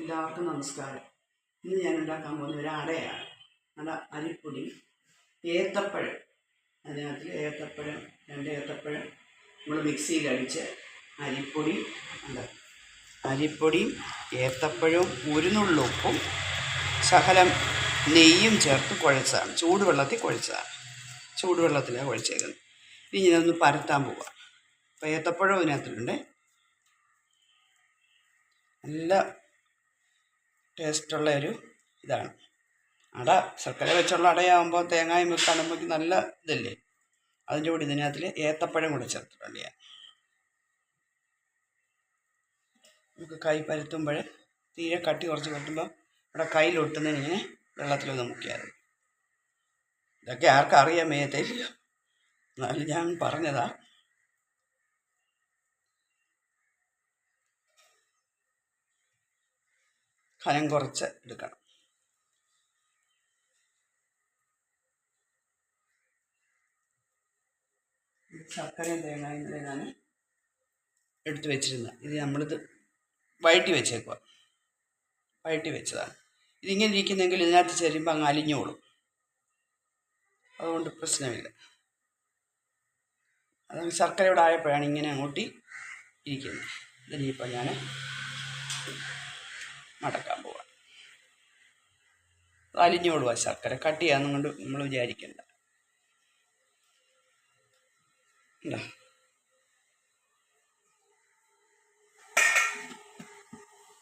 എല്ലാവർക്കും നമസ്കാരം. ഇന്ന് ഞാൻ ഉണ്ടാക്കാൻ പോകുന്ന ഒരു അടയാണ്. അരിപ്പൊടി, ഏത്തപ്പഴം. അതിനകത്ത് ഏത്തപ്പഴം, 2 ഏത്തപ്പഴം നമ്മൾ മിക്സിയിൽ അടിച്ച് അരിപ്പൊടിയും ഏത്തപ്പഴവും ഉരുന്നുള്ളുപ്പും ശകലം നെയ്യും ചേർത്ത് കുഴച്ചതാണ്. ചൂടുവെള്ളത്തിലാണ് കുഴച്ചേക്കുന്നത്. ഇനി ഇതൊന്ന് പരത്താൻ പോവാം. അപ്പോൾ ഏത്തപ്പഴം ഇതിനകത്തുണ്ട്. നല്ല ടേസ്റ്റുള്ള ഒരു ഇതാണ് അട. ശർക്കര വെച്ചുള്ള അടയാകുമ്പോൾ തേങ്ങായും കാണുമ്പോൾ നല്ല ഇതല്ലേ. അതിൻ്റെ കൂടി ഇതിനകത്തിൽ ഏത്തപ്പഴം കൂടെ ചേർത്തിട്ടുണ്ട് ഞാൻ. നമുക്ക് കൈ പരത്തുമ്പോൾ തീരെ കട്ടി കുറച്ച് കെട്ടുമ്പോൾ ഇവിടെ കയ്യിലൊട്ടുന്നതിന് ഇങ്ങനെ വെള്ളത്തിലൊന്ന് മുക്കിയാൽ. ഇതൊക്കെ ആർക്കും അറിയാൻ മേത്തില്ല, എന്നാലും ഞാൻ പറഞ്ഞതാ. കനം കുറച്ച് എടുക്കണം. ശർക്കരയും തേങ്ങയും ഞാൻ എടുത്ത് വെച്ചിരുന്നത്. ഇത് നമ്മളിത് വഴറ്റി വെച്ചതാണ്. ഇതിങ്ങനെ ഇരിക്കുന്നെങ്കിൽ ഇതിനകത്ത് ചേരുമ്പോൾ അങ്ങ് അലിഞ്ഞോളും. അതുകൊണ്ട് പ്രശ്നമില്ല. അത് ശർക്കരയോടെ ആയപ്പോഴാണ് ഇങ്ങനെ അങ്ങോട്ട് ഇരിക്കുന്നത്. ഇതിനിപ്പോൾ ഞാൻ മടക്കാൻ പോവാം. അലിഞ്ഞോളുക ശർക്കര. കട്ടിയാന്നും കൊണ്ട് നമ്മൾ വിചാരിക്കണ്ട.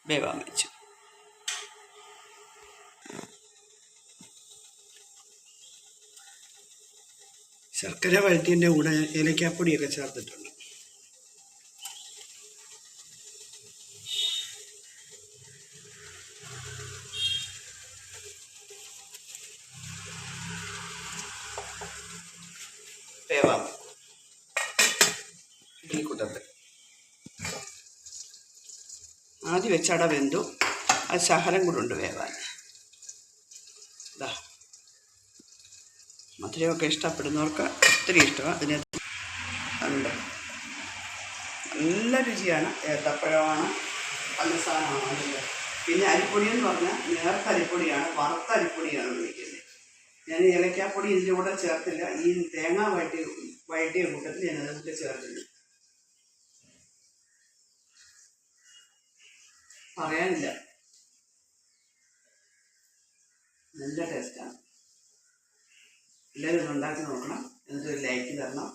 വേവാൻ വെച്ചു. ശർക്കര വഴറ്റിൻ്റെ കൂടെ ഏലക്കാപ്പൊടിയൊക്കെ ചേർത്തിട്ടുണ്ട്. വേവാം ഈ കൂട്ടത്തിൽ. ആദ്യം വെച്ചട വെന്തു. അത് ശകലം കൂടെ ഉണ്ട് വേവാൻ. മധുരമൊക്കെ ഇഷ്ടപ്പെടുന്നവർക്ക് ഒത്തിരി ഇഷ്ടമാണ്. അതിനകത്ത് ഉണ്ട്. നല്ല രുചിയാണ്. ഏത്തപ്പഴമാണ്, പഞ്ചസാരമാണ്. പിന്നെ അരിപ്പൊടി എന്ന് പറഞ്ഞാൽ നേർത്ത അരിപ്പൊടിയാണ്, വറുത്ത അരിപ്പൊടിയാണ് ഉപയോഗിക്കുന്നത്. ഞാൻ ഏലക്കാപ്പൊടി ഇതിൻ്റെ കൂടെ ചേർത്തില്ല. ഈ തേങ്ങ വഴറ്റിയ കൂട്ടത്തിൽ ഞാൻ അതിൻ്റെ ചേർത്തില്ല. പറയാനില്ല, നല്ല ടേസ്റ്റാണ്. എല്ലാവരും ഉണ്ടാക്കി നോക്കണം. എന്നിട്ടൊരു ലൈക്ക് തരണം.